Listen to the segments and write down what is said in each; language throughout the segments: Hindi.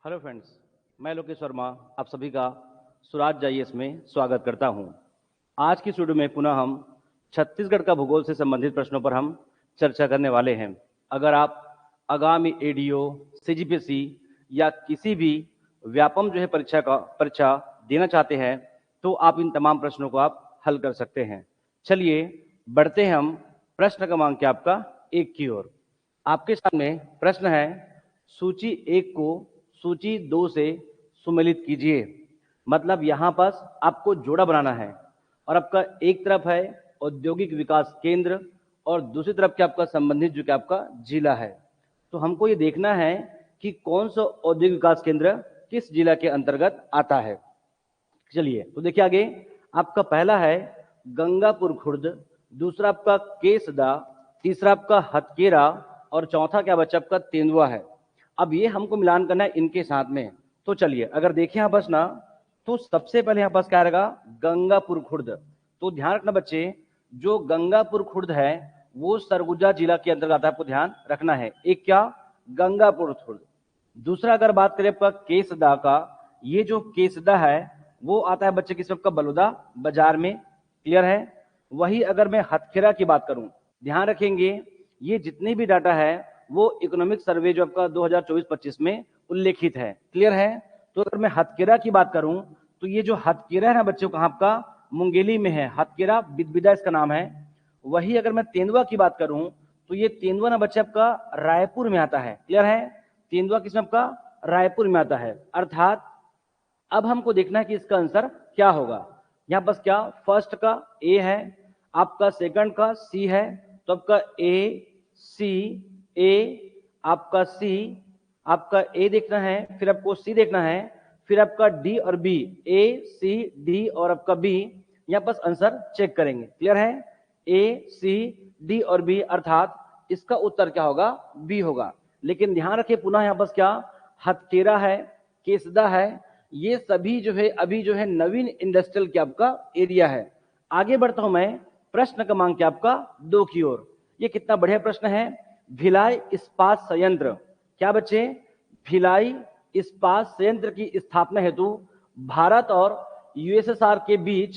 हेलो फ्रेंड्स, मैं लोकेश वर्मा आप सभी का स्वराज जीएस में स्वागत करता हूं। आज की वीडियो में पुनः हम छत्तीसगढ़ का भूगोल से संबंधित प्रश्नों पर हम चर्चा करने वाले हैं। अगर आप आगामी एडीओ, सीजीपीएससी या किसी भी व्यापम परीक्षा देना चाहते हैं तो आप इन तमाम प्रश्नों को आप हल कर सकते हैं। चलिए बढ़ते हैं हम प्रश्न क्रमांक आपका 1 की ओर। आपके सामने प्रश्न है, सूची 1 को सूची 2 से सुमेलित कीजिए। मतलब यहां पर आपको जोड़ा बनाना है और आपका एक तरफ है औद्योगिक विकास केंद्र और दूसरी तरफ क्या आपका संबंधित जो कि आपका जिला है। तो हमको ये देखना है कि कौन सा औद्योगिक विकास केंद्र किस जिला के अंतर्गत आता है। चलिए तो देखिए आगे आपका पहला है गंगापुर खुर्द, दूसरा आपका केसदा, तीसरा आपका हथकेरा और चौथा क्या बच्चा आपका तेंदुआ है। अब ये हमको मिलान करना है इनके साथ में। तो चलिए अगर देखें यहाँ बस ना, तो सबसे पहले यहाँ पास क्या रहेगा, गंगापुर खुर्द। तो ध्यान रखना बच्चे, जो गंगापुर खुर्द है वो सरगुजा जिला के अंतर्गत आपको ध्यान रखना है। एक क्या, गंगापुर खुर्द। दूसरा अगर बात करें आपका केसदा का, ये जो केसदा है वो आता है बच्चे किस आपका बलौदा बाजार में। क्लियर है। वही अगर मैं हथखेरा की बात करूं, ध्यान रखेंगे ये जितने भी डाटा है वो इकोनॉमिक सर्वे जो आपका 2024-25 में उल्लेखित है। क्लियर है। तो अगर मैं हथकेरा की बात करूं तो ये जो हथकेरा है ना बच्चों, कहां आपका मुंगेली में है। हथकेरा बिदबिदा इसका नाम है। वही अगर मैं तेंदुआ की बात करूं तो ये तेंदुआ ना बच्चे आपका रायपुर में आता है। क्लियर है। तेंदुआ किसमें आपका रायपुर में आता है। अर्थात अब हमको देखना है कि इसका आंसर क्या होगा। यहां बस क्या, फर्स्ट का ए है, आपका सेकंड का सी है, तो आपका ए सी ए, आपका सी, आपका ए देखना है, फिर आपको सी देखना है, फिर आपका डी और बी, ए सी डी और आपका बी। यहां बस आंसर चेक करेंगे। क्लियर है। ए सी डी और बी, अर्थात इसका उत्तर क्या होगा, बी होगा। लेकिन ध्यान रखिए पुनः यहां बस क्या, हथकेरा है, केसदा है, ये सभी जो है अभी जो है नवीन इंडस्ट्रियल क्या आपका एरिया है। आगे बढ़ता हूं मैं प्रश्न क्रमांक आपका 2 की ओर। ये कितना बढ़िया प्रश्न है। भिलाई इस्पात संयंत्र, क्या बच्चे, भिलाई इस्पात संयंत्र की स्थापना हेतु भारत और यूएसएसआर के बीच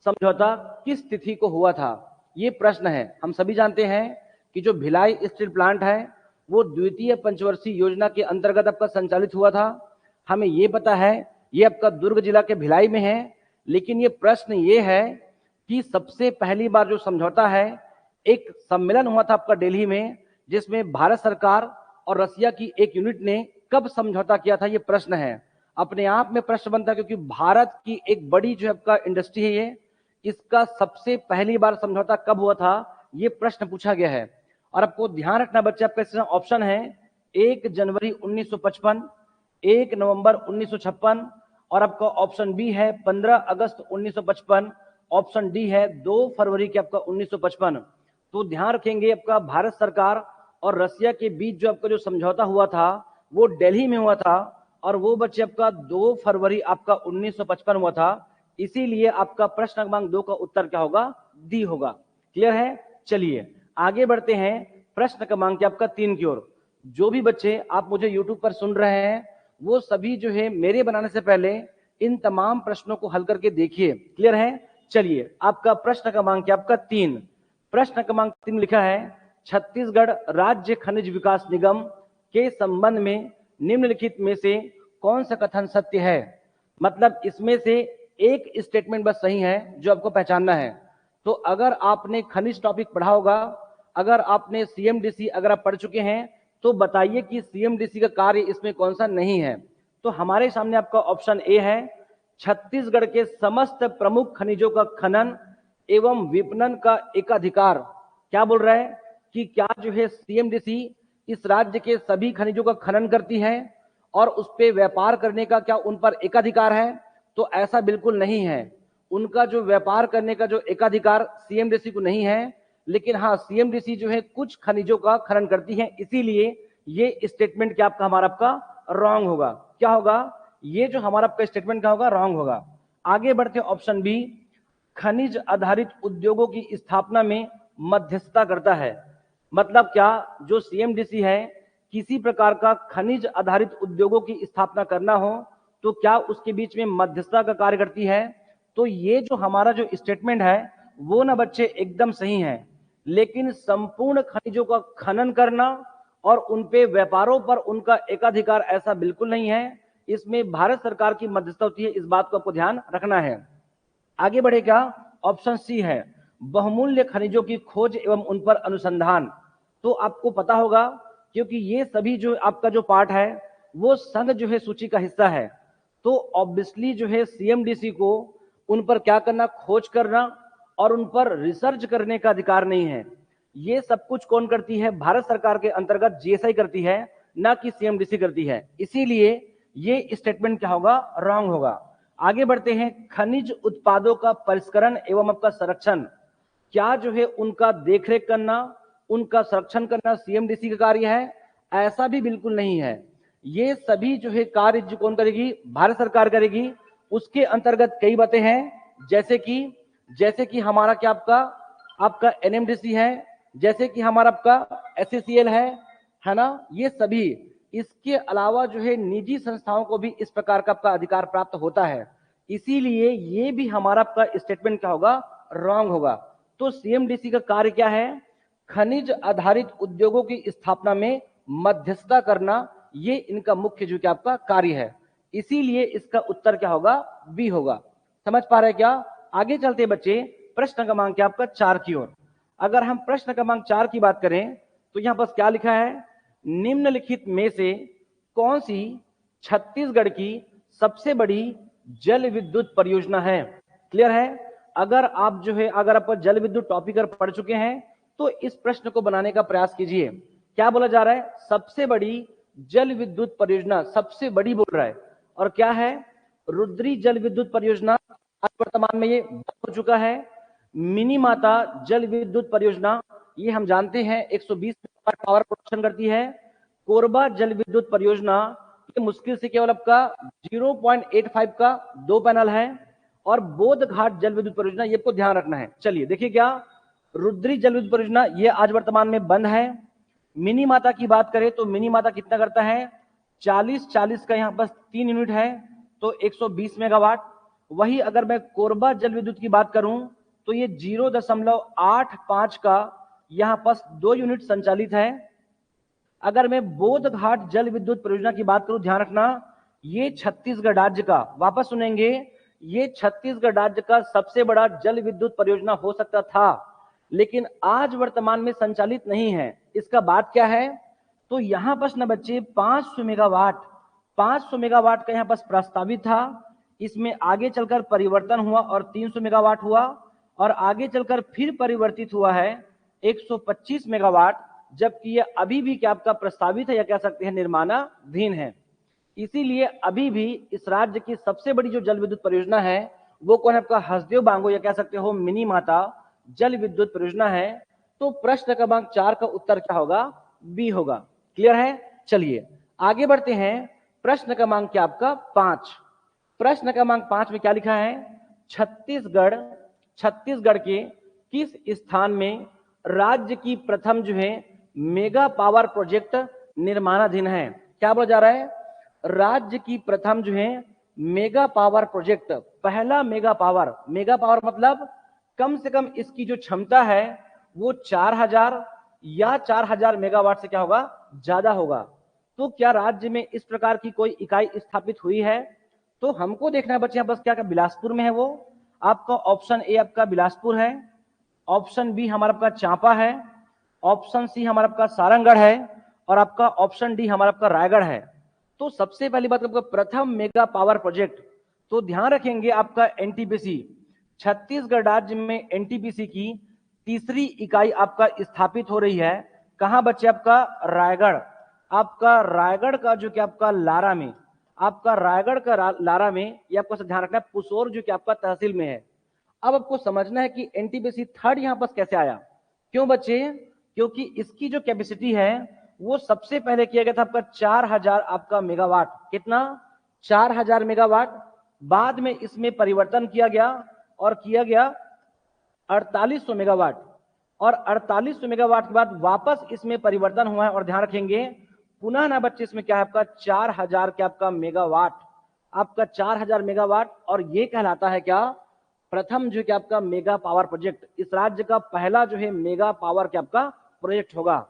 समझौता किस तिथि को हुआ था। ये प्रश्न है। हम सभी जानते हैं कि जो भिलाई स्टील प्लांट है वो द्वितीय पंचवर्षीय योजना के अंतर्गत आपका संचालित हुआ था। हमें ये पता है ये आपका दुर्ग जिला के भिलाई में है। लेकिन ये प्रश्न ये है कि सबसे पहली बार जो समझौता है, एक सम्मेलन हुआ था आपका दिल्ली में, जिसमें भारत सरकार और रसिया की एक यूनिट ने कब समझौता किया था, ये प्रश्न है। अपने आप में प्रश्न बनता है क्योंकि भारत की एक बड़ी जो आपका इंडस्ट्री है ये, इसका सबसे पहली बार समझौता कब हुआ था, ये प्रश्न पूछा गया है। और आपको ध्यान रखना बच्चे, आपका इसका ऑप्शन है 1 जनवरी 1955, 1 नवंबर 1956 और आपका ऑप्शन बी है 15 अगस्त 1955, ऑप्शन डी है 2 फरवरी के आपका 1955। तो ध्यान रखेंगे आपका भारत सरकार और रसिया के बीच जो आपका जो समझौता हुआ था वो दिल्ली में हुआ था और वो बच्चे आपका 2 फरवरी आपका 1955 हुआ था। इसीलिए आपका प्रश्न क्रमांक 2 का उत्तर क्या होगा, डी होगा। क्लियर है। चलिए आगे बढ़ते हैं प्रश्न क्रमांक आपका 3 की ओर। जो भी बच्चे आप मुझे यूट्यूब पर सुन रहे हैं वो सभी जो है मेरे बनाने से पहले इन तमाम प्रश्नों को हल करके देखिए। क्लियर है। चलिए आपका प्रश्न क्रमांक आपका 3, प्रश्न क्रमांक 3 लिखा है, छत्तीसगढ़ राज्य खनिज विकास निगम के संबंध में निम्नलिखित में से कौन सा कथन सत्य है। मतलब इसमें से एक स्टेटमेंट बस सही है जो आपको पहचानना है। तो अगर आपने खनिज टॉपिक पढ़ा होगा, अगर आपने सीएमडीसी अगर आप पढ़ चुके हैं तो बताइए कि सीएमडीसी का कार्य इसमें कौन सा नहीं है। तो हमारे सामने आपका ऑप्शन ए है, छत्तीसगढ़ के समस्त प्रमुख खनिजों का खनन एवं विपणन का एकाधिकार। क्या बोल रहा है कि क्या जो है सीएमडीसी इस राज्य के सभी खनिजों का खनन करती है और उस पर व्यापार करने का क्या उन पर एकाधिकार है। तो ऐसा बिल्कुल नहीं है। उनका जो व्यापार करने का जो एकाधिकार सीएमडीसी को नहीं है, लेकिन हाँ सीएमडीसी जो है कुछ खनिजों का खनन करती है। इसीलिए ये स्टेटमेंट क्या आपका हमारा आपका रॉन्ग होगा। क्या होगा, ये जो हमारा आपका स्टेटमेंट क्या होगा, रॉन्ग होगा। आगे बढ़ते हैं ऑप्शन बी, खनिज आधारित उद्योगों की स्थापना में मध्यस्थता करता है। मतलब क्या, जो सीएमडीसी है किसी प्रकार का खनिज आधारित उद्योगों की स्थापना करना हो तो क्या उसके बीच में मध्यस्थता का कार्य करती है। तो ये जो हमारा जो स्टेटमेंट है वो ना बच्चे एकदम सही है, लेकिन संपूर्ण खनिजों का खनन करना और उन पे व्यापारों पर उनका एकाधिकार ऐसा बिल्कुल नहीं है। इसमें भारत सरकार की मध्यस्थता होती है, इस बात को आपको ध्यान रखना है। आगे बढ़ेगा, ऑप्शन सी है बहुमूल्य खनिजों की खोज एवं उन पर अनुसंधान। तो आपको पता होगा क्योंकि ये सभी जो आपका जो पार्ट है वो संघ जो है सूची का हिस्सा है, तो ऑब्वियसली जो है सीएमडीसी को उन पर क्या करना, खोज करना और उन पर रिसर्च करने का अधिकार नहीं है। ये सब कुछ कौन करती है, भारत सरकार के अंतर्गत जीएसआई करती है, ना कि सीएमडीसी करती है। इसीलिए ये स्टेटमेंट क्या होगा, रॉन्ग होगा। आगे बढ़ते हैं, खनिज उत्पादों का परिष्करण एवं आपका संरक्षण, क्या जो है उनका देखरेख करना, उनका संरक्षण करना सीएमडीसी का कार्य है? ऐसा भी बिल्कुल नहीं है। ये सभी जो है कार्य जो कौन करेगी, भारत सरकार करेगी। उसके अंतर्गत कई बातें हैं, जैसे कि हमारा क्या आपका एनएमडीसी है, जैसे कि हमारा आपका एससीसीएल है ना, ये सभी। इसके अलावा जो है निजी संस्थाओं को भी इस प्रकार का आपका अधिकार प्राप्त होता है। इसीलिए ये भी हमारा आपका स्टेटमेंट क्या होगा, रॉन्ग होगा। तो सीएमडीसी का कार्य क्या है, खनिज आधारित उद्योगों की स्थापना में मध्यस्थता करना, ये इनका मुख्य जो क्या आपका कार्य है। इसीलिए इसका उत्तर क्या होगा, बी होगा। समझ पा रहे हैं क्या? आगे चलते बच्चे प्रश्न क्रमांक आपका 4 की ओर। अगर हम प्रश्न क्रमांक 4 की बात करें तो यहां पर क्या लिखा है, निम्नलिखित में से कौन सी छत्तीसगढ़ की सबसे बड़ी जल विद्युत परियोजना है। क्लियर है? अगर आप जो है अगर आप जल विद्युत टॉपिक पढ़ चुके हैं तो इस प्रश्न को बनाने का प्रयास कीजिए। क्या बोला जा रहा है, सबसे बड़ी जल विद्युत परियोजना, सबसे बड़ी बोल रहा है। और क्या है, रुद्री जल विद्युत परियोजना, आज वर्तमान में ये बंद हो चुका है। मिनी माता जल विद्युत परियोजना, ये हम जानते हैं 120 मेगावाट पावर प्रोडक्शन करती है। कोरबा जल विद्युत परियोजना, ये मुश्किल से केवल आपका 0.85 का 2 पैनल है। और बोध घाट जल विद्युत परियोजना, ये आपको ध्यान रखना है। चलिए देखिए, क्या रुद्री जल विद्युत परियोजना ये आज वर्तमान में बंद है। मिनी माता की बात करें तो मिनी माता कितना करता है, 40 का यहाँ पर 3 यूनिट है तो 120 मेगावाट। वही अगर मैं कोरबा जल विद्युत की बात करूं तो ये 0.85 का यहाँ पर 2 यूनिट संचालित है। अगर मैं बोध घाट जल विद्युत परियोजना की बात करूं, ध्यान रखना ये छत्तीसगढ़ राज्य का, वापस सुनेंगे, ये छत्तीसगढ़ राज्य का सबसे बड़ा जल विद्युत परियोजना हो सकता था, लेकिन आज वर्तमान में संचालित नहीं है। इसका बात क्या है, तो यहां पर ना बच्चे 500 मेगावाट का यहां पर प्रस्तावित था। इसमें आगे चलकर परिवर्तन हुआ और 300 मेगावाट हुआ, और आगे चलकर फिर परिवर्तित हुआ है 125 मेगावाट, जबकि ये अभी भी क्या आपका प्रस्तावित है या कह सकते हैं निर्माणाधीन है। इसीलिए अभी भी इस राज्य की सबसे बड़ी जो जल विद्युत परियोजना है वो कौन है, आपका हसदेव बांगो या कह सकते हो मिनी माता जल विद्युत परियोजना है। तो प्रश्न क्रमांक 4 का उत्तर क्या होगा, बी होगा। क्लियर है? चलिए आगे बढ़ते हैं, प्रश्न क्रमांक क्या आपका 5। प्रश्न क्रमांक 5 में क्या लिखा है, छत्तीसगढ़ के किस स्थान में राज्य की प्रथम जो है मेगा पावर प्रोजेक्ट निर्माणाधीन है। क्या बोला जा रहा है, राज्य की प्रथम जो है मेगा पावर प्रोजेक्ट, पहला मेगा पावर मतलब कम से कम इसकी जो क्षमता है वो 4000 या 4000 मेगावाट से क्या होगा, ज्यादा होगा। तो क्या राज्य में इस प्रकार की कोई इकाई स्थापित हुई है? तो हमको देखना है बच्चे यहाँ बस क्या बिलासपुर में है वो। आपका ऑप्शन ए आपका बिलासपुर है, ऑप्शन बी हमारा आपका चांपा है, ऑप्शन सी हमारा आपका सारंगढ़ है, और आपका ऑप्शन डी हमारा आपका रायगढ़ है। तो सबसे पहली बात आपका प्रथम मेगा पावर प्रोजेक्ट, तो ध्यान रखेंगे आपका एनटीपीसी, छत्तीसगढ़ राज्य में एनटीपीसी की तीसरी इकाई आपका स्थापित हो रही है। कहां बच्चे, आपका रायगढ़। आपका रायगढ़ का जो कि आपका लारा में, आपका रायगढ़ का लारा में, ये आपको ध्यान रखना है, पुसोर जो कि आपका तहसील में है। अब आपको समझना है कि एनटीपीसी थर्ड यहां पर कैसे आया। क्यों बच्चे, क्योंकि इसकी जो कैपेसिटी है वो सबसे पहले किया गया था आपका 4000 आपका मेगावाट, कितना, 4000 मेगावाट। बाद में इसमें परिवर्तन किया गया और किया गया 4800 मेगावाट, और 4800 मेगावाट के बाद वापस इसमें परिवर्तन हुआ है। और ध्यान रखेंगे पुनः ना बच्चे इसमें क्या है आपका 4000 क्या आपका मेगावाट, आपका 4000 मेगावाट, और ये कहलाता है क्या प्रथम जो क्या आपका मेगा पावर प्रोजेक्ट, इस राज्य का पहला जो है मेगा पावर क्या आपका प्रोजेक्ट होगा।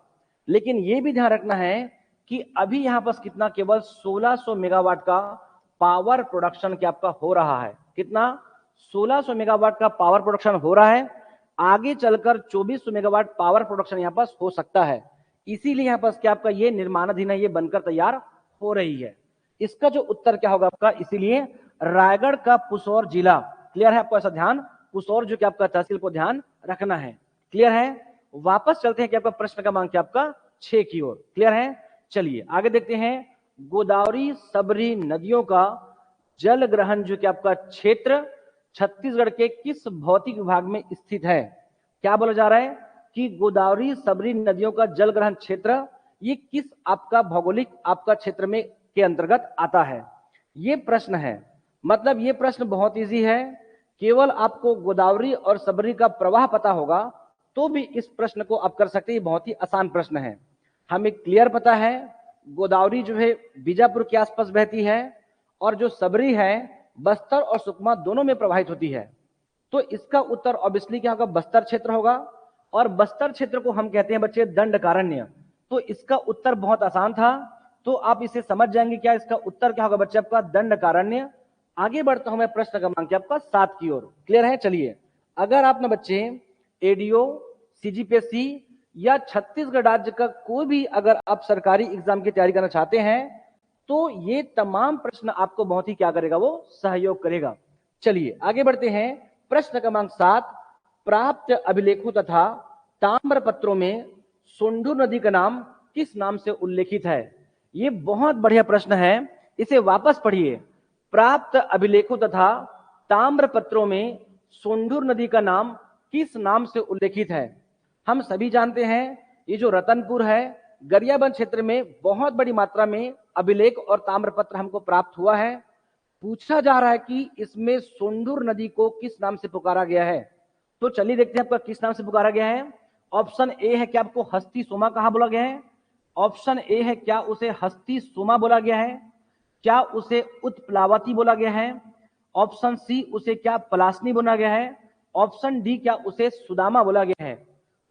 लेकिन ये भी ध्यान रखना है कि अभी यहां पर कितना केवल 1600 मेगावाट का पावर प्रोडक्शन क्या आपका हो रहा है। कितना? 1600 मेगावाट का पावर प्रोडक्शन हो रहा है। आगे चलकर 2400 मेगावाट पावर प्रोडक्शन यहाँ पर हो सकता है। इसीलिए यहाँ पर क्या आपका ये निर्माणाधीन है, ये बनकर तैयार हो रही है। इसका जो उत्तर क्या होगा आपका, इसीलिए रायगढ़ का पुसौर जिला। क्लियर है आपको? ऐसा ध्यान, पुसौर जो कि आपका तहसील को ध्यान रखना है। क्लियर है? वापस चलते हैं कि आपका प्रश्न क्रमांक क्या आपका 6 की ओर। क्लियर है? चलिए आगे देखते हैं। गोदावरी सबरी नदियों का जल ग्रहण जो कि आपका क्षेत्र छत्तीसगढ़ के किस भौतिक विभाग में स्थित है? क्या बोला जा रहा है कि गोदावरी सबरी नदियों का जल ग्रहण क्षेत्र ये किस आपका भौगोलिक आपका क्षेत्र में के अंतर्गत आता है? ये प्रश्न है। मतलब ये प्रश्न बहुत इजी है, केवल आपको गोदावरी और सबरी का प्रवाह पता होगा तो भी इस प्रश्न को आप कर सकते हैं। ये बहुत ही आसान प्रश्न है। हमें क्लियर पता है गोदावरी जो है बीजापुर के आसपास बहती है और जो सबरी है बस्तर और सुकमा दोनों में प्रवाहित होती है। तो इसका उत्तर ऑब्वियसली क्या होगा? बस्तर क्षेत्र होगा। और बस्तर क्षेत्र को हम कहते हैं बच्चे दंडकारण्य। तो इसका उत्तर बहुत आसान था, तो आप इसे समझ जाएंगे। क्या इसका उत्तर क्या होगा बच्चे? आपका दंडकारण्य। आगे बढ़ता हूं मैं प्रश्न क्रमांक आपका 7 की ओर। क्लियर है? चलिए, अगर आप ना बच्चे एडीओ, सीजीपीएससी या छत्तीसगढ़ राज्य का कोई भी अगर आप सरकारी एग्जाम की तैयारी करना चाहते हैं तो ये तमाम प्रश्न आपको बहुत ही क्या करेगा? वो सहयोग करेगा। चलिए आगे बढ़ते हैं। प्रश्न क्रमांक 7, प्राप्त अभिलेखों तथा ताम्र पत्रों में सोंढूर नदी का नाम किस नाम से उल्लेखित है? ये बहुत बढ़िया प्रश्न है, इसे वापस पढ़िए। प्राप्त अभिलेखों तथा ताम्र पत्रों में सोंढूर नदी का नाम किस नाम से उल्लेखित है? हम सभी जानते हैं ये जो रतनपुर है गरियाबंद क्षेत्र में बहुत बड़ी मात्रा में अभिलेख और ताम्रपत्र हमको प्राप्त हुआ है। पूछा जा रहा है कि इसमें सोंढूर नदी को किस नाम से पुकारा गया है। तो चलिए देखते हैं आपका किस नाम से पुकारा गया है। ऑप्शन ए है, क्या आपको हस्ती सोमा कहा बोला गया है? ऑप्शन ए है, क्या उसे हस्ती सोमा बोला गया है? क्या उसे उत्प्लावती बोला गया है? ऑप्शन सी, उसे क्या पलासनी बोला गया है? ऑप्शन डी, क्या उसे सुदामा बोला गया है?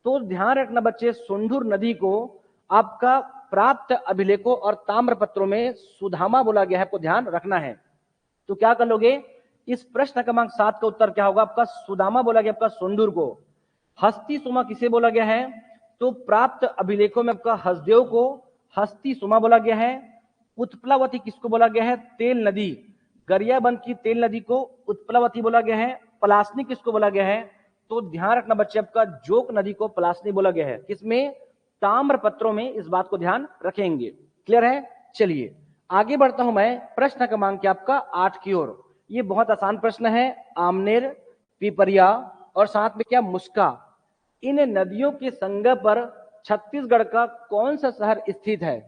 तो ध्यान रखना बच्चे, सोंढूर नदी को आपका प्राप्त अभिलेखों और ताम्रपत्रों में सुदामा बोला गया है, आपको ध्यान रखना है। तो क्या कर लोगे? इस प्रश्न क्रमांक 7 का उत्तर क्या होगा? आपका सुदामा बोला गया आपका सोंढूर को। हस्ती सोमा किसे बोला गया है? तो प्राप्त अभिलेखों में आपका हसदेव को हस्ती सोमा बोला गया है। उत्पलावती किसको बोला गया है? तेल नदी, गरियाबंद की तेल नदी को उत्पलावती बोला गया है। पलासनी किसको बोला गया है? तो ध्यान रखना बच्चे, आपका जोक नदी को पलासनी बोला गया है। किसमें? ताम्र पत्रों में इस बात को ध्यान रखेंगे। क्लियर है? चलिए आगे बढ़ता हूं मैं प्रश्न क्रमांक आपका 8 की ओर। ये बहुत आसान प्रश्न है। आमनेर, पिपरिया और साथ में क्या मुस्का, इन नदियों के संगम पर छत्तीसगढ़ का कौन सा शहर स्थित है?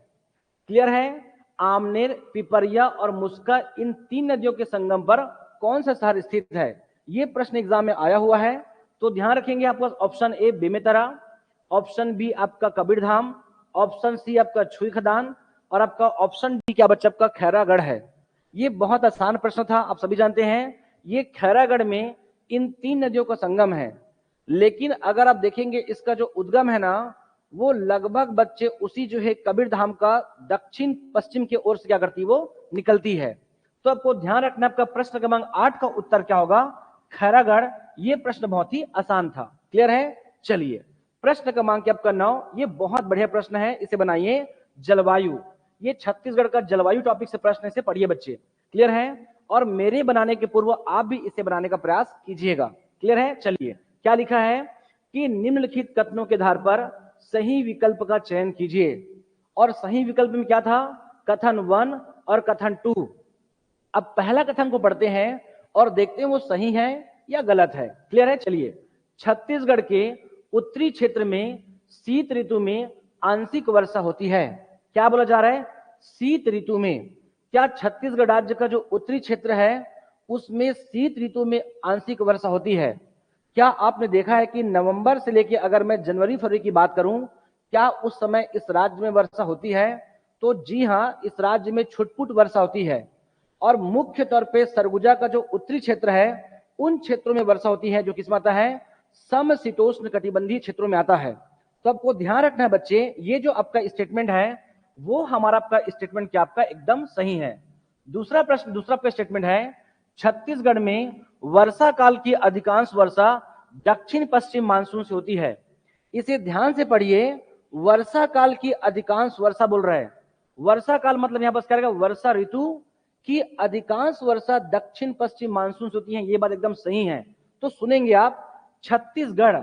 क्लियर है? आमनेर, पिपरिया और मुस्का, इन 3 नदियों के संगम पर कौन सा शहर स्थित है? ये प्रश्न एग्जाम में आया हुआ है, तो ध्यान रखेंगे आपका option A Bemetara, option B आपका कबीरधाम, ऑप्शन सी आपका छुई खदान और आपका ऑप्शन डी क्या बच्चा आपका खैरागढ़ है। ये बहुत आसान प्रश्न था, आप सभी जानते हैं ये खैरागढ़ में इन 3 नदियों का संगम है। लेकिन अगर आप देखेंगे इसका जो उद्गम है ना, वो लगभग बच्चे उसी जो है कबीरधाम का दक्षिण पश्चिम की ओर से क्या करती है? वो निकलती है। तो आपको ध्यान रखना, आपका प्रश्न क्रमांक 8 का उत्तर क्या होगा? खैरागढ़। ये प्रश्न बहुत ही आसान था। क्लियर है? चलिए प्रश्न क्रमांक आपका 9, ये बहुत बढ़िया प्रश्न है, इसे बनाइए। जलवायु, ये छत्तीसगढ़ का जलवायु टॉपिक से प्रश्न, इसे पढ़िए बच्चे। क्लियर है? और मेरे बनाने के पूर्व आप भी इसे बनाने का प्रयास कीजिएगा। क्लियर है? चलिए क्या लिखा है कि निम्नलिखित कथनों के आधार पर सही विकल्प का चयन कीजिए। और सही विकल्प में क्या था? कथन 1 और कथन 2। अब पहला कथन को पढ़ते हैं और देखते हैं वो सही है या गलत है। क्लियर है? चलिए, छत्तीसगढ़ के उत्तरी क्षेत्र में शीत ऋतु में आंशिक वर्षा होती है। क्या बोला जा रहा है? शीत ऋतु में। क्या छत्तीसगढ़ राज्य का जो उत्तरी क्षेत्र है उसमें शीत ऋतु में आंशिक वर्षा होती है? क्या आपने देखा है कि नवंबर से लेकर अगर मैं जनवरी फरवरी की बात करूं, क्या उस समय इस राज्य में वर्षा होती है? तो जी हाँ, इस राज्य में छुटपुट वर्षा होती है और मुख्य तौर पे सरगुजा का जो उत्तरी क्षेत्र है उन क्षेत्रों में वर्षा होती है जो किसमें आता है, समशीतोष्ण कटिबंधीय क्षेत्रों में आता है। तो आपको ध्यान रखना है बच्चे, ये जो आपका स्टेटमेंट है वो हमारा आपका स्टेटमेंट क्या आपका एकदम सही है। दूसरा प्रश्न, दूसरा आपका स्टेटमेंट है छत्तीसगढ़ में वर्षा काल की अधिकांश वर्षा दक्षिण पश्चिम मानसून से होती है। इसे ध्यान से पढ़िए, वर्षा काल की अधिकांश वर्षा बोल रहा है। वर्षा काल मतलब यहां पर क्या रहेगा, वर्षा ऋतु की अधिकांश वर्षा दक्षिण पश्चिम मानसून से होती है, ये बात एकदम सही है। तो सुनेंगे आप छत्तीसगढ़,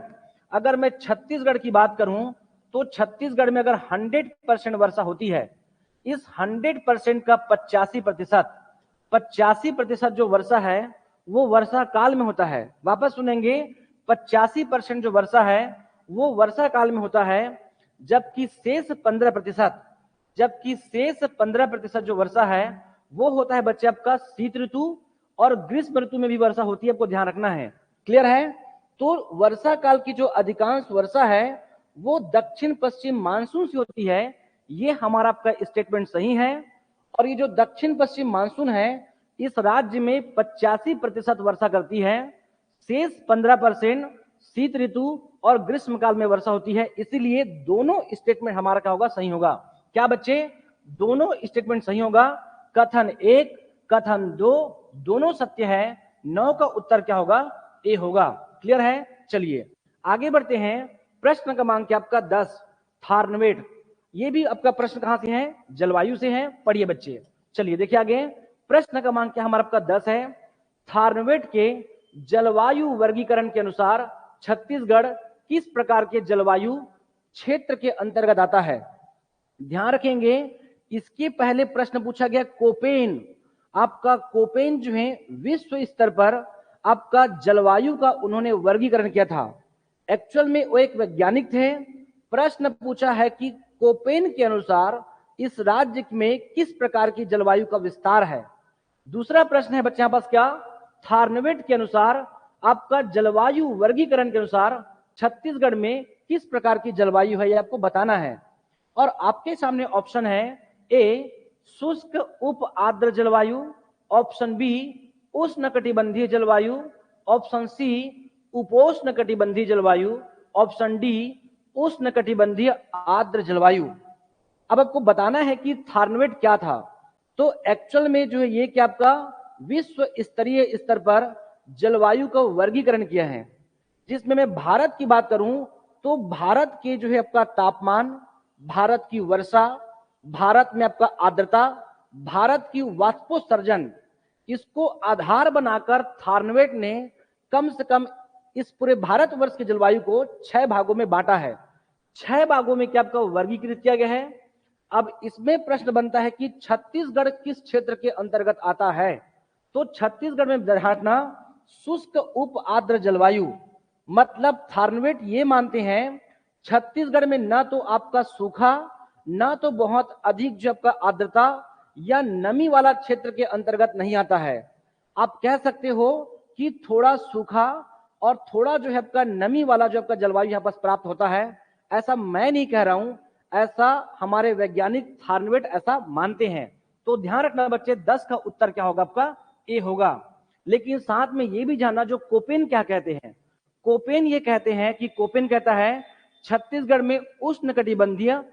अगर मैं छत्तीसगढ़ की बात करूं तो छत्तीसगढ़ में अगर 100% वर्षा होती है, इस 100% का 85% जो वर्षा है वो वर्षा काल में होता है। वापस सुनेंगे, 85% जो वर्षा है वो वर्षा काल में होता है, जबकि शेष 15% जो वर्षा है वो होता है बच्चे आपका शीत ऋतु और ग्रीष्म ऋतु में भी वर्षा होती है, आपको ध्यान रखना है। क्लियर है? तो वर्षा काल की जो अधिकांश वर्षा है वो दक्षिण पश्चिम मानसून से होती है, ये हमारा आपका स्टेटमेंट सही है। और ये जो दक्षिण पश्चिम मानसून है इस राज्य में 85% वर्षा करती है, शेष 15% शीत ऋतु और ग्रीष्म काल में वर्षा होती है। इसीलिए दोनों स्टेटमेंट हमारा क्या होगा, सही होगा। क्या बच्चे, दोनों स्टेटमेंट सही होगा। कथन 1, कथन 2 दोनों सत्य है। 9 का उत्तर क्या होगा, ए होगा। क्लियर है? चलिए आगे बढ़ते हैं। प्रश्न क्रमांक क्या आपका 10, थार्नवेट। ये भी आपका प्रश्न कहां से है, जलवायु से है। पढ़िए बच्चे, चलिए देखिए आगे। प्रश्न क्रमांक क्या हमारा आपका 10 है, थार्नवेट के जलवायु वर्गीकरण के अनुसार छत्तीसगढ़ किस प्रकार के जलवायु क्षेत्र के अंतर्गत आता है। ध्यान रखेंगे, इसके पहले प्रश्न पूछा गया कोपेन। आपका कोपेन जो है विश्व स्तर पर आपका जलवायु का उन्होंने वर्गीकरण किया था। एक्चुअल में वो एक वैज्ञानिक थे। प्रश्न पूछा है कि कोपेन के अनुसार इस राज्य में किस प्रकार की जलवायु का विस्तार है। दूसरा प्रश्न है बच्चे यहां पास क्या, थार्नवेट के अनुसार आपका जलवायु वर्गीकरण के अनुसार छत्तीसगढ़ में किस प्रकार की जलवायु है, ये आपको बताना है। और आपके सामने ऑप्शन है, ए शुष्क उप आर्द्र जलवायु, ऑप्शन बी उष्णकटिबंधीय जलवायु, ऑप्शन सी उपोष्णकटिबंधीय जलवायु, ऑप्शन डी उष्णकटिबंधीय आर्द्र जलवायु। अब आपको बताना है कि थार्नवेट क्या था। तो एक्चुअल में जो है ये क्या आपका विश्व स्तरीय स्तर पर जलवायु का वर्गीकरण किया है, जिसमें मैं भारत की बात करूं तो भारत के जो है आपका तापमान, भारत की वर्षा, भारत में आपका आर्द्रता, भारत की वाष्पोत्सर्जन, इसको आधार बनाकर थार्नवेट ने कम से कम इस पूरे भारतवर्ष के जलवायु को 6 भागों में बांटा है। 6 भागों में क्या आपका वर्गीकृत किया गया है। अब इसमें प्रश्न बनता है कि छत्तीसगढ़ किस क्षेत्र के अंतर्गत आता है। तो छत्तीसगढ़ में ध्यान, शुष्क उप आर्द्र जलवायु, मतलब थार्नवेट ये मानते हैं छत्तीसगढ़ में ना तो आपका सूखा, ना तो बहुत अधिक जो आपका आर्द्रता या नमी वाला क्षेत्र के अंतर्गत नहीं आता है। आप कह सकते हो कि थोड़ा सूखा और थोड़ा जो है आपका नमी वाला जो आपका जलवायु यहाँ पर प्राप्त होता है। ऐसा मैं नहीं कह रहा हूं, ऐसा हमारे वैज्ञानिक थार्नवेट ऐसा मानते हैं। तो ध्यान रखना बच्चे, 10 का उत्तर क्या होगा आपका, ए होगा। लेकिन साथ में ये भी जानना जो कोपेन क्या कहते हैं। कोपेन ये कहते हैं कि कोपेन कहता है छत्तीसगढ़ में उष्णकटिबंधीय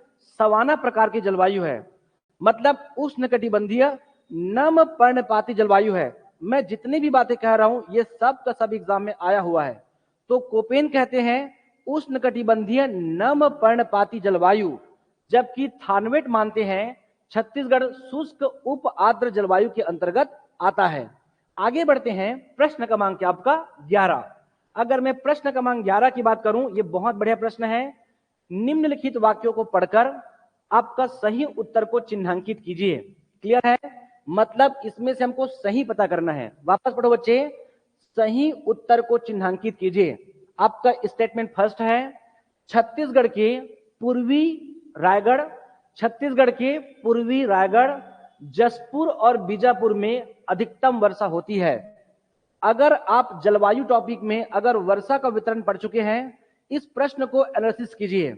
सवाना प्रकार की जलवायु है, मतलब उष्णकटिबंधीय नम पर्णपाती जलवायु है। मैं जितनी भी बातें कह रहा हूं ये सब का सब एग्जाम में आया हुआ है। तो कोपेन कहते हैं उष्णकटिबंधीय नम पर्णपाती जलवायु, जबकि थार्नवेट मानते हैं छत्तीसगढ़ शुष्क उप आर्द्र जलवायु के अंतर्गत आता है। आगे बढ़ते हैं। प्रश्न क्रमांक आपका 11। अगर मैं प्रश्न क्रमांक 11 की बात करूं, ये बहुत बढ़िया प्रश्न है। निम्नलिखित वाक्यों को पढ़कर आपका सही उत्तर को चिन्हांकित कीजिए। क्लियर है? मतलब इसमें से हमको सही पता करना है। वापस पढ़ो बच्चे, सही उत्तर को चिन्हांकित कीजिए। आपका स्टेटमेंट फर्स्ट है, छत्तीसगढ़ के पूर्वी रायगढ़, छत्तीसगढ़ के पूर्वी रायगढ़, जसपुर और बीजापुर में अधिकतम वर्षा होती है। अगर आप जलवायु टॉपिक में अगर वर्षा का वितरण पढ़ चुके हैं, इस प्रश्न को एनालिसिस कीजिए।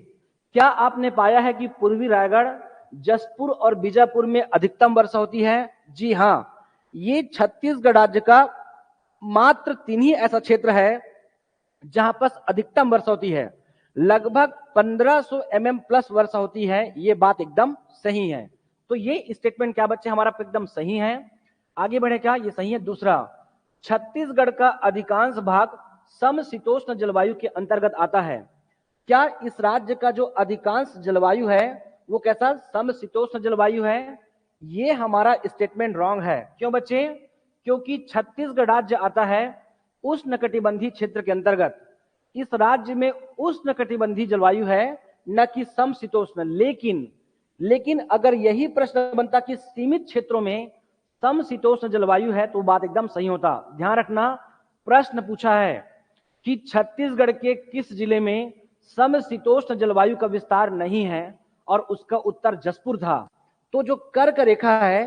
क्या आपने पाया है कि पूर्वी रायगढ़, जसपुर और बीजापुर में अधिकतम वर्षा होती है? जी हाँ, ये छत्तीसगढ़ राज्य का मात्र 3 ही ऐसा क्षेत्र है जहां पर अधिकतम वर्षा होती है। लगभग 1500 mm प्लस वर्षा होती है। ये बात एकदम सही है। तो ये स्टेटमेंट क्या बच्चे हमारा एकदम सही है। आगे बढ़े क्या? ये सही है। दूसरा, छत्तीसगढ़ का अधिकांश भाग समशीतोष्ण जलवायु के अंतर्गत आता है। क्या इस राज्य का जो अधिकांश जलवायु है वो कैसा समशीतोष्ण जलवायु है? ये हमारा स्टेटमेंट रॉन्ग है। क्यों बच्चे? क्योंकि छत्तीसगढ़ राज्य आता है उष्णकटिबंधीय क्षेत्र के अंतर्गत। इस राज्य में उष्णकटिबंधीय जलवायु है, न कि समशीतोष्ण। लेकिन अगर यही प्रश्न बनता कि सीमित क्षेत्रों में समशीतोष्ण जलवायु है तो बात एकदम सही होता। ध्यान रखना, प्रश्न पूछा है कि छत्तीसगढ़ के किस जिले में समशीतोष्ण जलवायु का विस्तार नहीं है, और उसका उत्तर जसपुर था। तो जो कर्क रेखा है,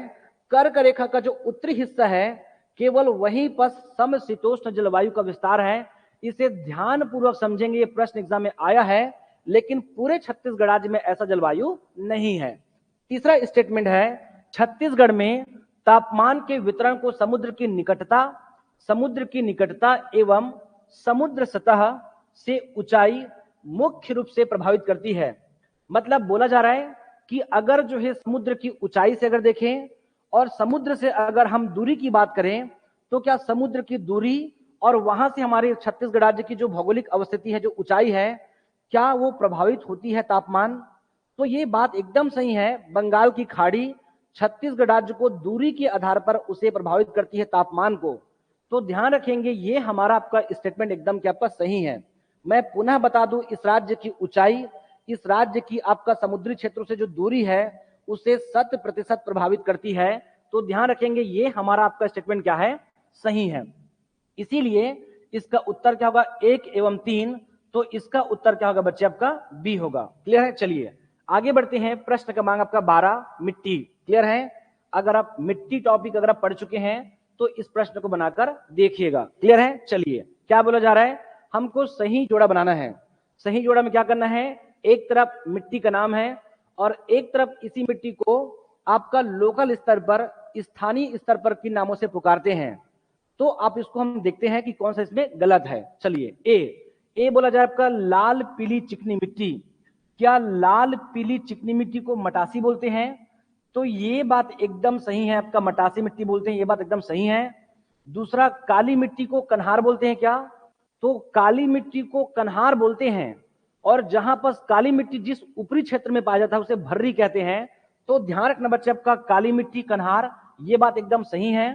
कर्क रेखा का जो उत्तरी हिस्सा है, केवल वहीं पर समशीतोष्ण जलवायु का विस्तार है। इसे ध्यान पूर्वक समझेंगे, ये प्रश्न एग्जाम में आया है, लेकिन पूरे छत्तीसगढ़ राज्य में ऐसा जलवायु नहीं है। तीसरा स्टेटमेंट है, छत्तीसगढ़ में तापमान के वितरण को समुद्र की निकटता एवं समुद्र सतह से ऊंचाई मुख्य रूप से प्रभावित करती है। मतलब बोला जा रहा है कि अगर जो है समुद्र की ऊंचाई से अगर देखें और समुद्र से अगर हम दूरी की बात करें, तो क्या समुद्र की दूरी और वहां से हमारे छत्तीसगढ़ राज्य की जो भौगोलिक अवस्थिति है, जो ऊंचाई है, क्या वो प्रभावित होती है तापमान? तो ये बात एकदम सही है। बंगाल की खाड़ी छत्तीसगढ़ राज्य को दूरी के आधार पर उसे प्रभावित करती है, तापमान को। तो ध्यान रखेंगे, ये हमारा आपका स्टेटमेंट एकदम क्या आपका सही है। मैं पुनः बता दूं, इस राज्य की ऊंचाई, इस राज्य की आपका समुद्री क्षेत्रों से जो दूरी है, उसे 100% प्रभावित करती है। तो ध्यान रखेंगे, ये हमारा आपका स्टेटमेंट क्या है? सही है। इसीलिए इसका उत्तर क्या होगा? 1 एवं 3। तो इसका उत्तर क्या होगा बच्चे? आपका बी होगा। क्लियर है? चलिए आगे बढ़ते हैं। प्रश्न क्रमांक आपका 12, मिट्टी। क्लियर है? अगर आप मिट्टी टॉपिक अगर आप पढ़ चुके हैं तो इस प्रश्न को बनाकर देखिएगा। क्लियर है? चलिए, क्या बोला जा रहा है? हमको सही जोड़ा बनाना है। सही जोड़ा में क्या करना है? एक तरफ मिट्टी का नाम है और एक तरफ इसी मिट्टी को आपका लोकल स्तर पर, स्थानीय स्तर पर किन नामों से पुकारते हैं। तो आप इसको हम देखते हैं कि कौन सा इसमें गलत है। चलिए, ए बोला जाए आपका लाल पीली चिकनी मिट्टी। क्या लाल पीली चिकनी मिट्टी को मटासी बोलते हैं? तो ये बात एकदम सही है, आपका मटासी मिट्टी बोलते हैं, ये बात एकदम सही है। दूसरा, काली मिट्टी को कन्हार बोलते हैं क्या? तो काली मिट्टी को कन्हार बोलते हैं, और जहां पर काली मिट्टी जिस ऊपरी क्षेत्र में पाया जाता है उसे भर्री कहते हैं। तो ध्यान रखना बच्चे, आपका काली मिट्टी कन्हार, ये बात एकदम सही है।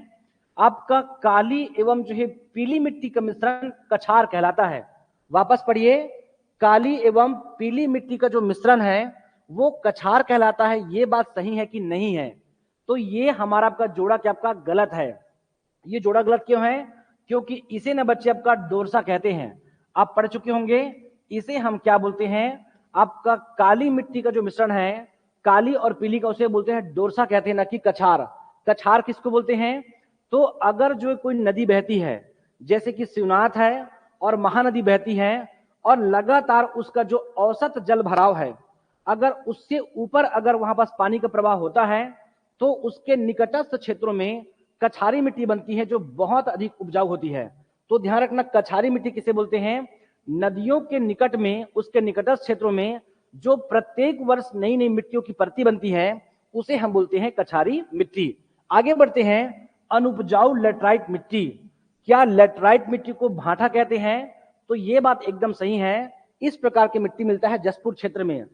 आपका काली एवं जो है पीली मिट्टी का मिश्रण कछार कहलाता है। वापस पढ़िए, काली एवं पीली मिट्टी का जो मिश्रण है वो कछार कहलाता है। ये बात सही है कि नहीं है? तो ये हमारा आपका जोड़ा क्या आपका गलत है। ये जोड़ा गलत क्यों है? क्योंकि इसे ना बच्चे आपका डोरसा कहते हैं। आप पढ़ चुके होंगे, इसे हम क्या बोलते हैं? आपका काली मिट्टी का जो मिश्रण है, काली और पीली का, उसे बोलते हैं डोरसा कहते हैं, ना कि कछार। कछार किसको बोलते हैं? तो अगर जो कोई नदी बहती है, जैसे कि शिवनाथ है और महानदी बहती है, और लगातार उसका जो औसत जल भराव है, अगर उससे ऊपर अगर वहां पास पानी का प्रवाह होता है, तो उसके निकटस्थ क्षेत्रों में कछारी मिट्टी बनती है, जो बहुत अधिक उपजाऊ होती है। तो ध्यान रखना, कछारी मिट्टी किसे बोलते हैं? नदियों के निकट में, उसके निकटस्थ क्षेत्रों में जो प्रत्येक वर्ष नई नई मिट्टियों की परती बनती है, उसे हम बोलते हैं कछारी मिट्टी। आगे बढ़ते हैं। अनुपजाऊ लेटराइट मिट्टी। क्या लेटराइट मिट्टी को भाटा कहते हैं? तो ये बात एकदम सही है। इस प्रकार की मिट्टी मिलता है जसपुर क्षेत्र में।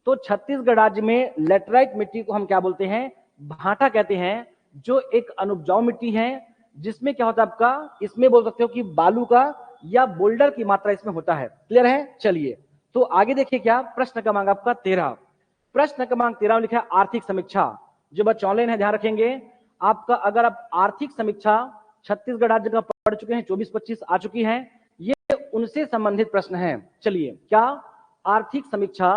तो छत्तीसगढ़ राज्य में लेटराइट मिट्टी को हम क्या बोलते हैं? भाटा कहते हैं, जो एक अनुपजाऊ मिट्टी है, जिसमें क्या होता है आपका, इसमें बोल सकते हो कि बालू का या बोल्डर की मात्रा इसमें होता है। क्लियर है? चलिए, तो आगे देखिए क्या प्रश्न क्रमांक आपका 13। प्रश्न क्रमांक 13 में लिखा है आर्थिक समीक्षा। जो बच्चे ऑनलाइन है ध्यान रखेंगे, आपका अगर आप आर्थिक समीक्षा छत्तीसगढ़ राज्य का पढ़ चुके हैं, 24-25 आ चुकी है, ये उनसे संबंधित प्रश्न है। चलिए, क्या आर्थिक समीक्षा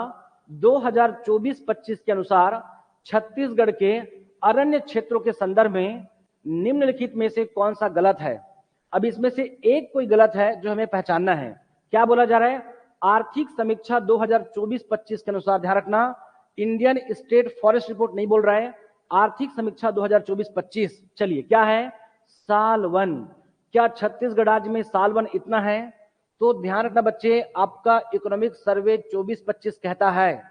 2024-25 के अनुसार छत्तीसगढ़ के अरण्य क्षेत्रों के संदर्भ में निम्नलिखित में से कौन सा गलत है? अब इसमें से एक कोई गलत है जो हमें पहचानना है। क्या बोला जा रहा है? आर्थिक समीक्षा 2024-25 के अनुसार, ध्यान रखना, इंडियन स्टेट फॉरेस्ट रिपोर्ट नहीं बोल रहा है, आर्थिक समीक्षा 2024-25। चलिए क्या है, साल 1। क्या छत्तीसगढ़ राज्य में साल 1 इतना है? तो ध्यान रखना बच्चे, आपका इकोनॉमिक सर्वे 24-25 कहता है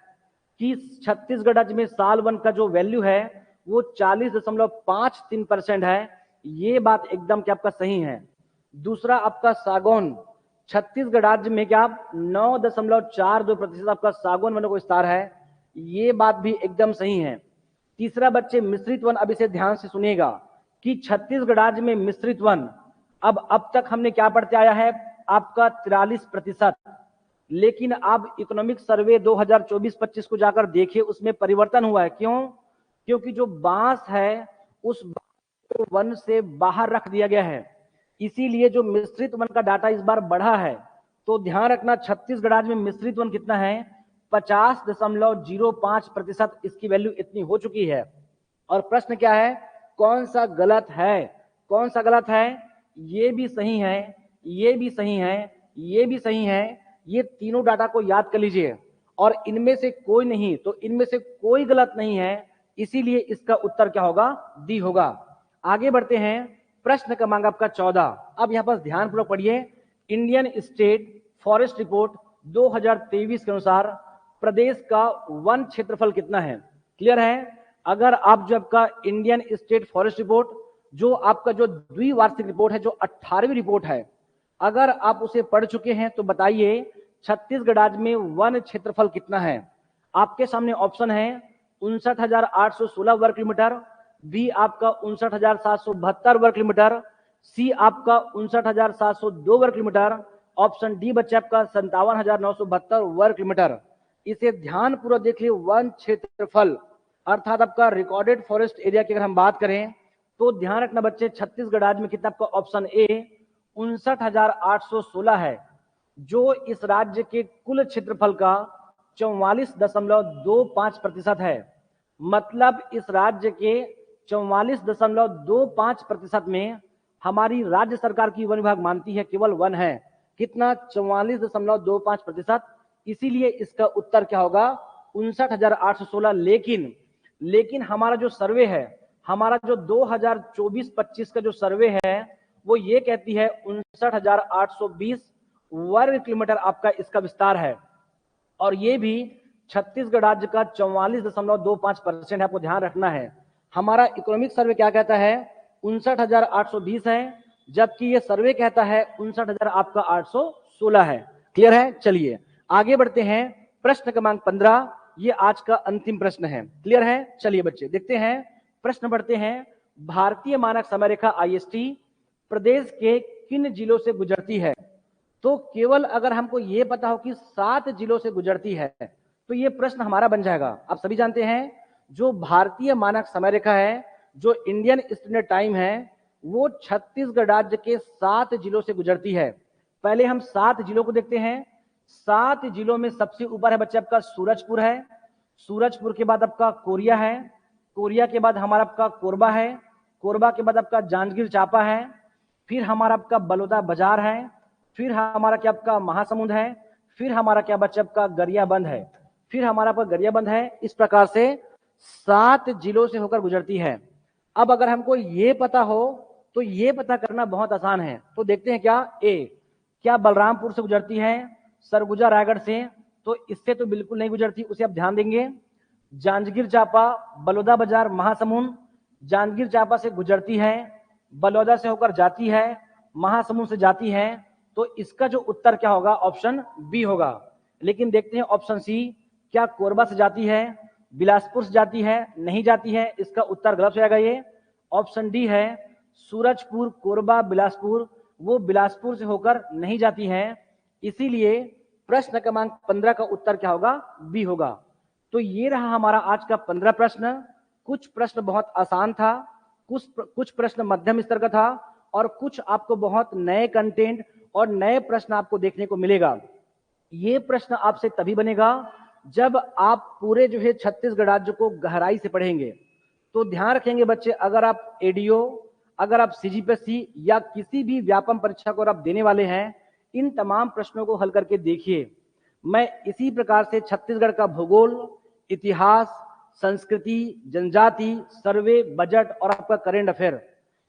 कि छत्तीसगढ़ राज्य में साल 1 का जो वैल्यू है वो 40.53% है। ये बात एकदम क्या आपका सही है। दूसरा आपका सागौन, छत्तीसगढ़ राज्य में क्या 9.42% आपका सागौन वनों को विस्तार है। ये बात भी एकदम सही है। तीसरा बच्चे मिश्रित वन, अब इसे ध्यान से सुनिएगा कि छत्तीसगढ़ राज्य में मिश्रित वन अब तक हमने क्या पढ़ते आया है, आपका 43%। लेकिन अब इकोनॉमिक सर्वे 2024-25 को जाकर देखिए, उसमें परिवर्तन हुआ है। क्यों? क्योंकि जो बांस है उस को वन से बाहर रख दिया गया है, इसीलिए जो मिश्रित वन का डाटा इस बार बढ़ा है। तो ध्यान रखना, छत्तीसगढ़ राज्य में मिश्रित वन कितना है, 50.05%। इसकी वैल्यू इतनी हो चुकी है। और प्रश्न क्या है, कौन सा गलत है? कौन सा गलत है? ये भी सही है, ये भी सही है, ये भी सही है। ये तीनों डाटा को याद कर लीजिए, और इनमें से कोई नहीं, तो इनमें से कोई गलत नहीं है, इसीलिए इसका उत्तर क्या होगा, डी होगा। आगे बढ़ते हैं, प्रश्न क्रमांक आपका 14। अब यहां पर ध्यानपूर्वक पढ़िए। इंडियन स्टेट फॉरेस्ट रिपोर्ट 2023 के अनुसार प्रदेश का वन क्षेत्रफल कितना है? क्लियर है? अगर आप जो आपका इंडियन स्टेट फॉरेस्ट रिपोर्ट, जो आपका जो द्विवार्षिक रिपोर्ट है, जो 18वीं रिपोर्ट है, अगर आप उसे पढ़ चुके हैं तो बताइए छत्तीसगढ़ राज्य में वन क्षेत्रफल कितना है? आपके सामने ऑप्शन है 59,816 वर्ग किलोमीटर, बी आपका 59,772 वर्ग किलोमीटर, सी आपका 59,702 वर्ग किलोमीटर, ऑप्शन डी बच्चे आपका 57,972 वर्ग किलोमीटर। इसे ध्यान पूर्वक देखिए। वन क्षेत्रफल अर्थात आपका रिकॉर्डेड फॉरेस्ट एरिया की अगर हम बात करें तो ध्यान रखना बच्चे, छत्तीसगढ़ राज्य में कितना, आपका ऑप्शन ए 59,816 है, जो इस राज्य के कुल क्षेत्रफल का 44.25% है। मतलब इस राज्य के 44.25% में हमारी राज्य सरकार की वन विभाग मानती है केवल वन है। कितना? 44.25%। इसीलिए इसका उत्तर क्या होगा, 59,816। लेकिन हमारा जो सर्वे है, हमारा जो 2024-25 का जो सर्वे है, वो ये कहती है 59,820 वर्ग किलोमीटर आपका इसका विस्तार है, और ये भी छत्तीसगढ़ राज्य का 44.25% है। आपको ध्यान रखना है। हमारा इकोनॉमिक सर्वे क्या कहता है, 59,820 है, जबकि ये सर्वे कहता है 59,000 आपका 816 है। क्लियर है? चलिए आगे बढ़ते हैं। प्रश्न क्रमांक 15, ये आज का अंतिम प्रश्न है। क्लियर है? चलिए बच्चे देखते हैं, प्रश्न बढ़ते हैं। भारतीय मानक समय रेखा IST प्रदेश के किन जिलों से गुजरती है? तो केवल अगर हमको ये पता हो कि 7 जिलों से गुजरती है तो ये प्रश्न हमारा बन जाएगा। आप सभी जानते हैं जो भारतीय मानक समय रेखा है, जो इंडियन स्टैंडर्ड टाइम है, वो छत्तीसगढ़ राज्य के 7 जिलों से गुजरती है। पहले हम 7 जिलों को देखते हैं। 7 जिलों में सबसे ऊपर है बच्चे आपका सूरजपुर है, सूरजपुर के बाद आपका कोरिया है, कोरिया के बाद हमारा आपका कोरबा है, कोरबा के बाद आपका जांजगीर चांपा है, फिर हमारा आपका बलौदा बाजार है, फिर हमारा क्या आपका महासमुंद है, फिर हमारा क्या बच्चे आपका गरियाबंद है, फिर हमारा आपका गरियाबंद है। इस प्रकार से 7 जिलों से होकर गुजरती है। अब अगर हमको ये पता हो तो ये पता करना बहुत आसान है। तो देखते हैं क्या, क्या बलरामपुर से गुजरती है, सरगुजा रायगढ़ से? तो इससे तो बिल्कुल नहीं गुजरती, उसे आप ध्यान देंगे। जांजगीर चांपा, बलौदा बाजार, महासमुंद, जांजगीर चांपा से गुजरती है, बलौदा से होकर जाती है, महासमुंद से जाती है। तो इसका जो उत्तर क्या होगा, ऑप्शन बी होगा। लेकिन देखते हैं ऑप्शन सी, क्या कोरबा से जाती है, बिलासपुर से जाती है? नहीं जाती है, इसका उत्तर गलत हो जाएगा। ये ऑप्शन डी है, सूरजपुर, कोरबा, बिलासपुर, वो बिलासपुर से होकर नहीं जाती है। इसीलिए प्रश्न क्रमांक 15 का उत्तर क्या होगा, बी होगा। तो ये रहा हमारा आज का 15 प्रश्न। कुछ प्रश्न बहुत आसान था, कुछ प्रश्न मध्यम स्तर का था, और कुछ आपको बहुत नए कंटेंट और नए प्रश्न आपको देखने को मिलेगा। ये प्रश्न आपसे तभी बनेगा जब आप पूरे जो है छत्तीसगढ़ राज्य को गहराई से पढ़ेंगे। तो ध्यान रखेंगे बच्चे, अगर आप एडीओ, अगर आप CGPSC या किसी भी व्यापम परीक्षा को आप देने वाले हैं, इन तमाम प्रश्नों को हल करके देखिए। मैं इसी प्रकार से छत्तीसगढ़ का भूगोल, इतिहास, संस्कृति, जनजाति, सर्वे, बजट और आपका करेंट अफेयर,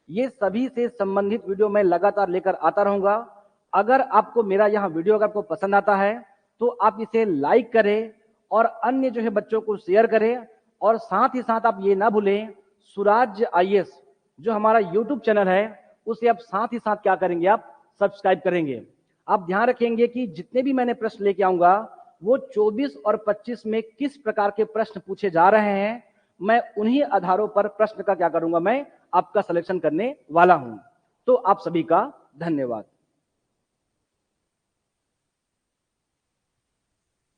ये सभी से संबंधित वीडियो मैं लगातार लेकर आता रहूंगा। अगर आपको मेरा यहाँ वीडियो अगर आपको पसंद आता है तो आप इसे लाइक करें और अन्य जो है बच्चों को शेयर करें, और साथ ही साथ आप ये ना भूलें सुराज आईएएस जो हमारा यूट्यूब चैनल है उसे आप साथ ही साथ क्या करेंगे, आप सब्सक्राइब करेंगे। आप ध्यान रखेंगे कि जितने भी मैंने प्रश्न लेके आऊंगा वो 24 और 25 में किस प्रकार के प्रश्न पूछे जा रहे हैं, मैं उन्हीं आधारों पर प्रश्न का क्या करूंगा, मैं आपका सिलेक्शन करने वाला हूं। तो आप सभी का धन्यवाद।